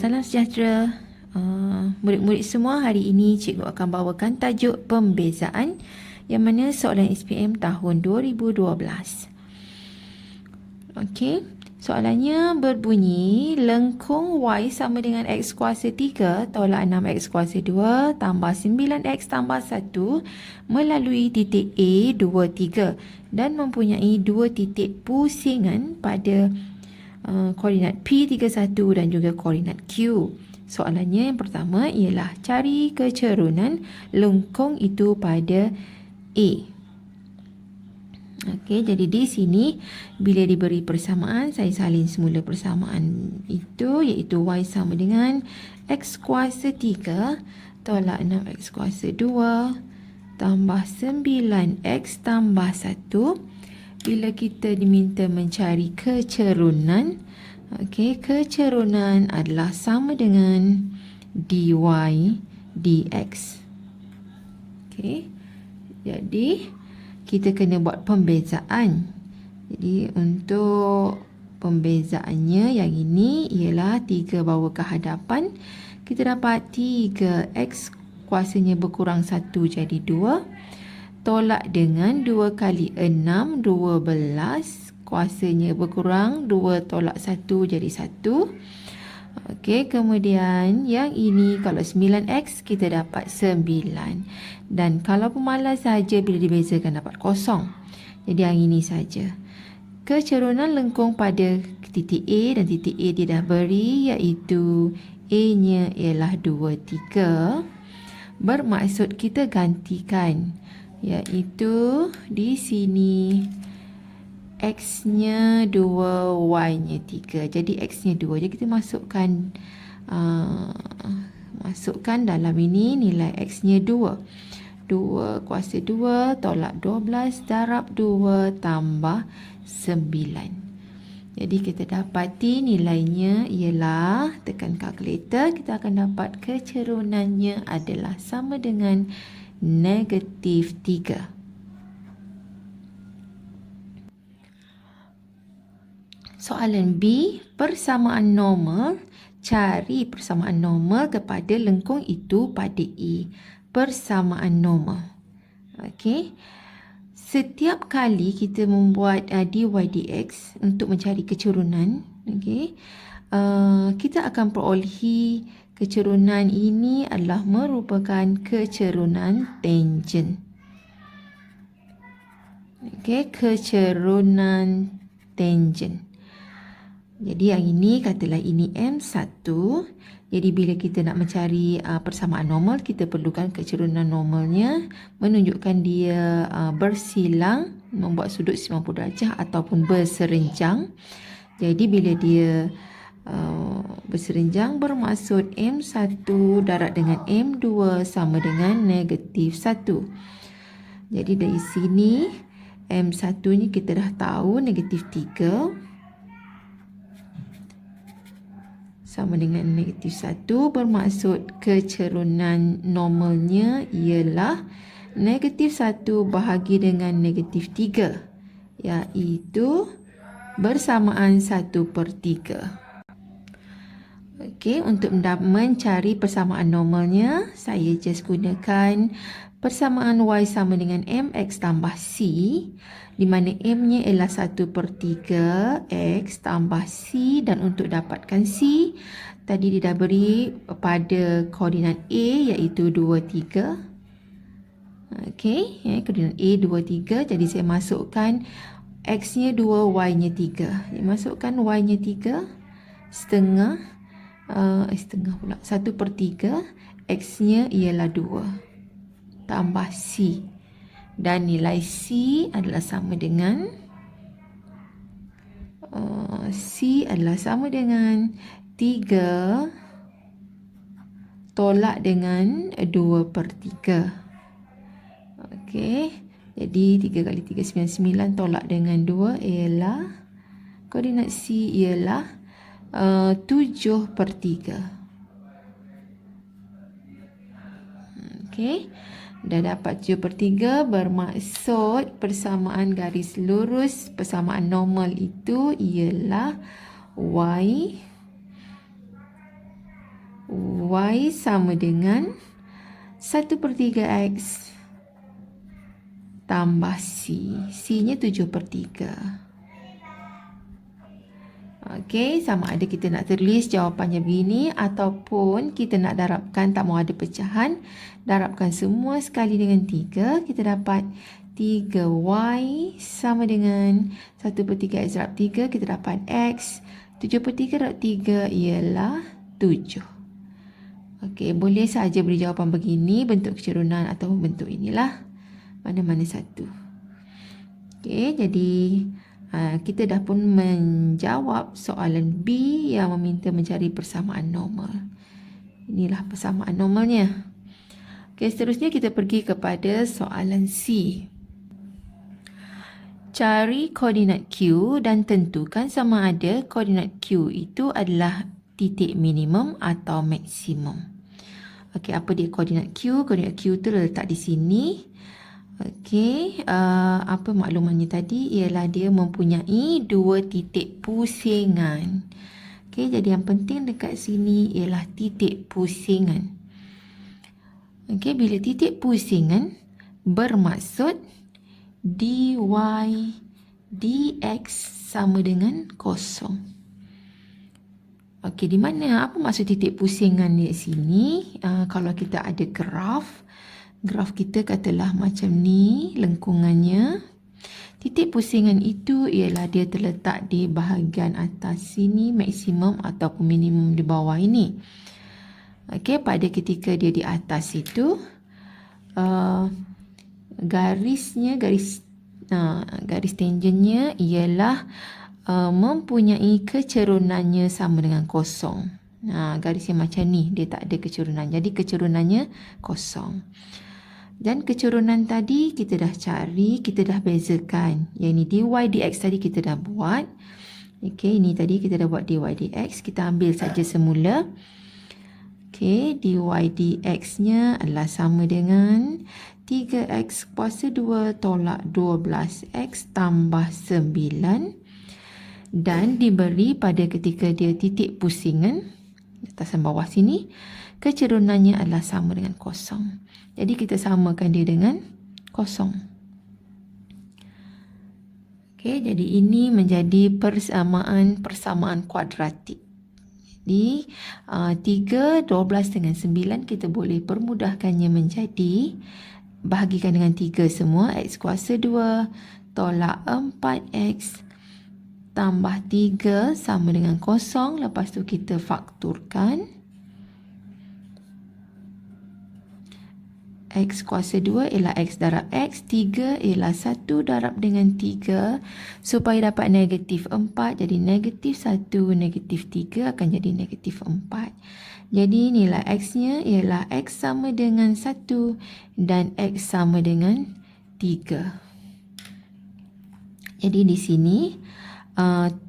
Salam sejahtera murid-murid semua. Hari ini cikgu akan bawakan tajuk pembezaan yang mana soalan SPM tahun 2012. Okey, soalannya berbunyi lengkung Y sama dengan X kuasa 3 tolak 6X kuasa 2 tambah 9X tambah 1 melalui titik A, 2, 3 dan mempunyai dua titik pusingan pada koordinat P31 dan juga koordinat Q. Soalannya yang pertama ialah cari kecerunan lengkung itu pada A. Okey, jadi di sini bila diberi persamaan, saya salin semula persamaan itu, iaitu Y sama dengan X kuasa 3 tolak 6X kuasa 2 tambah 9X tambah 1. Bila kita diminta mencari kecerunan, okey, kecerunan adalah sama dengan dy dx. Okey, jadi kita kena buat pembezaan. Jadi untuk pembezaannya yang ini ialah 3 bawa ke hadapan. Kita dapat 3x kuasanya berkurang 1 jadi 2. Tolak dengan 2 kali 6, 12. Kuasanya berkurang, 2 tolak 1 jadi 1. Okey, kemudian yang ini kalau 9x kita dapat 9. Dan kalau pemalas saja bila dibezakan dapat kosong. Jadi yang ini saja. Kecerunan lengkung pada titik A dan titik A dia dah beri, iaitu A-nya ialah 2, 3. Bermaksud kita gantikan, iaitu di sini X-nya 2, Y-nya 3. Jadi X-nya 2. Jadi kita masukkan dalam ini nilai X-nya 2. 2 kuasa 2 tolak 12 darab 2 tambah 9. Jadi kita dapati nilainya ialah, tekan kalkulator, kita akan dapat kecerunannya adalah sama dengan negatif 3. Soalan B, persamaan normal. Cari persamaan normal kepada lengkung itu pada A. Persamaan normal. Okey. Setiap kali kita membuat dy dx untuk mencari kecerunan, okey, kita akan perolehi kecerunan ini adalah merupakan kecerunan tangent. Okey, kecerunan tangent. Jadi yang ini katalah ini M1. Jadi bila kita nak mencari persamaan normal, kita perlukan kecerunan normalnya menunjukkan dia bersilang, membuat sudut 90 darjah ataupun berserenjang. Jadi bila dia berserenjang bermaksud M1 darab dengan M2 sama dengan negatif 1. Jadi dari sini M1 ni kita dah tahu negatif 3 sama dengan negatif 1, bermaksud kecerunan normalnya ialah negatif 1 bahagi dengan negatif 3, iaitu bersamaan 1/3. Okey, untuk mencari persamaan normalnya, saya just gunakan persamaan Y sama dengan MX tambah C, di mana M-nya ialah 1/3 X tambah C, dan untuk dapatkan C, tadi dia dah beri pada koordinat A iaitu 2, 3. Okey, koordinat A 2, 3, jadi saya masukkan X-nya 2, Y-nya 3. Saya masukkan Y-nya 3, setengah 1/3, X-nya ialah 2 tambah C, dan nilai C adalah sama dengan 3 tolak dengan 2/3. Okey, jadi 3 kali 3 99 tolak dengan 2 ialah, koordinat C ialah 7/3. Okey, dah dapat 7/3, bermaksud persamaan garis lurus persamaan normal itu ialah Y Y sama dengan 1/3X tambah C. C-nya 7/3. Okey, sama ada kita nak tulis jawapannya begini ataupun kita nak darabkan, tak mau ada pecahan. Darabkan semua sekali dengan 3. Kita dapat 3Y sama dengan 1/3X darab 3. Kita dapat X. 7/3 darab 3 ialah 7. Okey, boleh saja beri jawapan begini, bentuk kecerunan atau bentuk inilah. Mana-mana satu. Okey, jadi kita dah pun menjawab soalan B yang meminta mencari persamaan normal. Inilah persamaan normalnya. Okey, seterusnya kita pergi kepada soalan C. Cari koordinat Q dan tentukan sama ada koordinat Q itu adalah titik minimum atau maksimum. Okey, apa dia koordinat Q? Koordinat Q tu letak di sini. Okey, apa maklumannya tadi? Ialah dia mempunyai dua titik pusingan. Okey, jadi yang penting dekat sini ialah titik pusingan. Okey, bila titik pusingan bermaksud dy dx sama dengan kosong. Okey, di mana? Apa maksud titik pusingan di sini? Kalau kita ada graf kita katalah macam ni lengkungannya. Titik pusingan itu ialah dia terletak di bahagian atas sini, maksimum ataupun minimum di bawah ini. Okey, pada ketika dia di atas itu garis tangennya ialah mempunyai kecerunannya sama dengan kosong. Garis yang macam ni dia tak ada kecerunan, jadi kecerunannya kosong. Dan kecerunan tadi kita dah cari, kita dah bezakan. Yang ni dy dx tadi kita dah buat. Okey, ini tadi kita dah buat dy dx. Kita ambil saja semula. Okey, dy dx-nya adalah sama dengan 3x kuasa 2 tolak 12x tambah 9. Dan diberi pada ketika dia titik pusingan, atas dan bawah sini, kecerunannya adalah sama dengan kosong. Jadi kita samakan dia dengan kosong. Okey, jadi ini menjadi persamaan kuadratik. Jadi 3, 12 dengan 9 kita boleh permudahkannya menjadi, bahagikan dengan 3 semua, x kuasa 2 tolak 4x tambah 3 sama dengan kosong. Lepas tu kita fakturkan. X kuasa 2 ialah X darab X. 3 ialah 1 darab dengan 3. Supaya dapat negatif 4. Jadi negatif 1, negatif 3 akan jadi negatif 4. Jadi nilai X-nya ialah X sama dengan 1 dan X sama dengan 3. Jadi di sini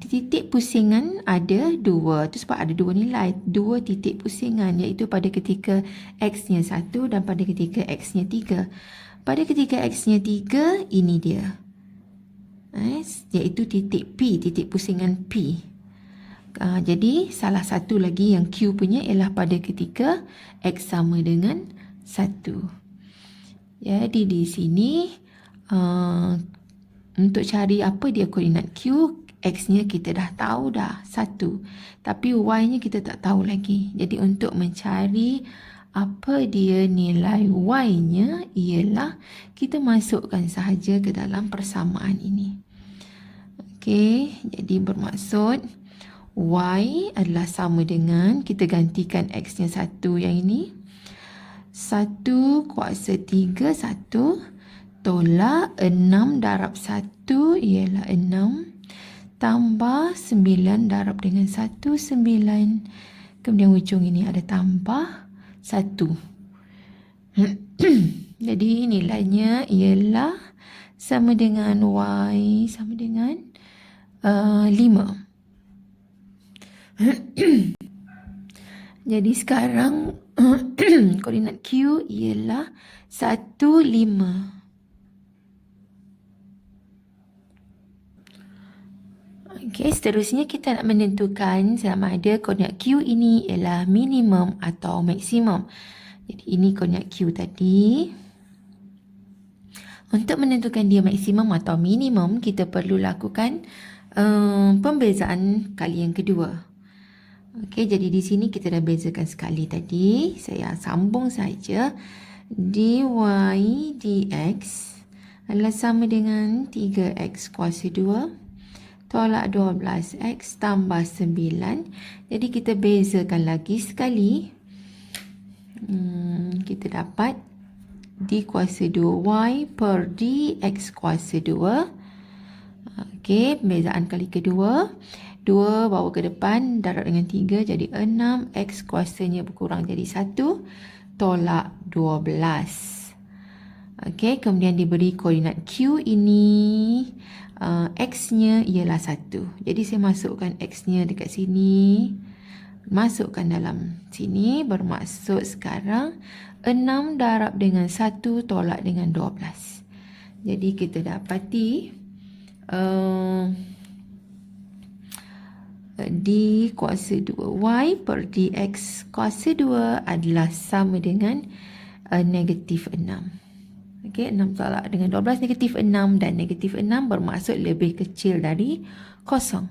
titik pusingan ada 2. Itu sebab ada 2 nilai. 2 titik pusingan, iaitu pada ketika X-nya 1 dan pada ketika X-nya 3. Pada ketika X-nya 3, ini dia. Iaitu titik P, titik pusingan P. Jadi salah satu lagi yang Q punya ialah pada ketika X sama dengan 1. Jadi di sini untuk cari apa dia koordinat Q, X-nya kita dah tahu dah 1. Tapi Y-nya kita tak tahu lagi. Jadi untuk mencari apa dia nilai Y-nya ialah kita masukkan sahaja ke dalam persamaan ini. Okey, jadi bermaksud Y adalah sama dengan, kita gantikan X-nya 1 yang ini. 1 kuasa 3, 1 tolak 6 darab 1 ialah 6. Tambah 9 darab dengan 1, 9. Kemudian ujung ini ada tambah 1. Jadi nilainya ialah sama dengan Y sama dengan 5. Jadi sekarang koordinat Q ialah 1, 5. Okey, seterusnya kita nak menentukan sama ada koordinat Q ini ialah minimum atau maksimum. Jadi ini koordinat Q tadi. Untuk menentukan dia maksimum atau minimum, kita perlu lakukan pembezaan kali yang kedua. Okey, jadi di sini kita dah bezakan sekali tadi. Saya sambung saja. Dy dx adalah sama dengan 3x kuasa 2 tolak 12x tambah 9. Jadi kita bezakan lagi sekali. Kita dapat d kuasa 2y per dx kuasa 2. Okey, pembezaan kali kedua. 2 bawa ke depan, darab dengan 3 jadi 6. X kuasanya berkurang jadi 1 tolak 12. Okey, kemudian diberi koordinat Q ini. X-nya ialah 1. Jadi saya masukkan X-nya dekat sini. Masukkan dalam sini. Bermaksud sekarang 6 darab dengan 1 tolak dengan 12. Jadi kita dapati d kuasa 2y per dx kuasa 2 adalah sama dengan negatif 6. Okey, 6 tolak dengan 12 negatif 6 dan negatif 6 bermaksud lebih kecil dari kosong.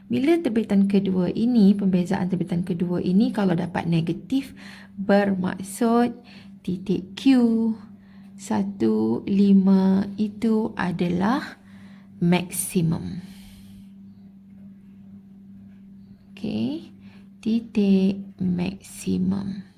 Bila terbitan kedua ini, pembezaan terbitan kedua ini kalau dapat negatif bermaksud titik Q 1, 5 itu adalah maksimum. Okey, titik maksimum.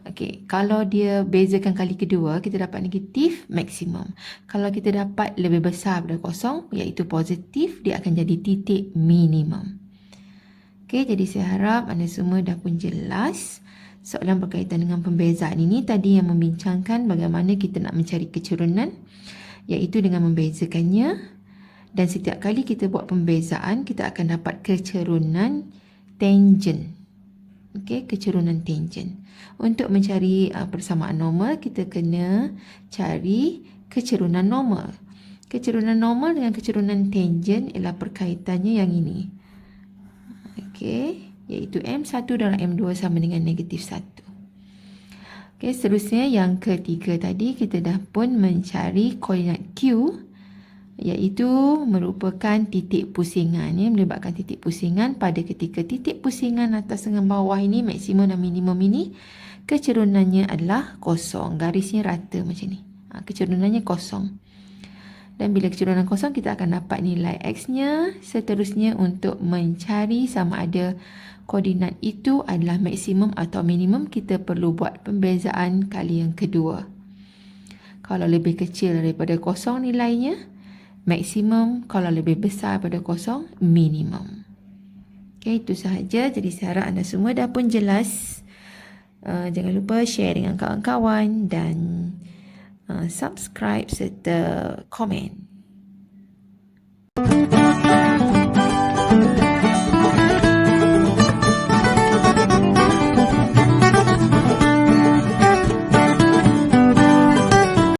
Okey, kalau dia bezakan kali kedua, kita dapat negatif maksimum. Kalau kita dapat lebih besar daripada kosong, iaitu positif, dia akan jadi titik minimum. Okey, jadi saya harap anda semua dah pun jelas soalan berkaitan dengan pembezaan ini. Tadi yang membincangkan bagaimana kita nak mencari kecerunan, iaitu dengan membezakannya. Dan setiap kali kita buat pembezaan, kita akan dapat kecerunan tangent. Okey, kecerunan tangent. Untuk mencari persamaan normal, kita kena cari kecerunan normal. Kecerunan normal dengan kecerunan tangent ialah perkaitannya yang ini. Okey, iaitu M1 darab M2 sama dengan negatif 1. Okey, seterusnya yang ketiga tadi, kita dah pun mencari koordinat Q, iaitu merupakan titik pusingan, ya, melibatkan titik pusingan pada ketika titik pusingan atas dengan bawah ini, maksimum dan minimum ini, kecerunannya adalah kosong. Garisnya rata macam ni. Kecerunannya kosong. Dan bila kecerunan kosong, kita akan dapat nilai X-nya. Seterusnya untuk mencari sama ada koordinat itu adalah maksimum atau minimum, kita perlu buat pembezaan kali yang kedua. Kalau lebih kecil daripada kosong nilainya, maksimum. Kalau lebih besar daripada kosong, minimum. Okey, itu sahaja. Jadi saya harap anda semua dah pun jelas. Jangan lupa share dengan kawan-kawan dan subscribe serta komen.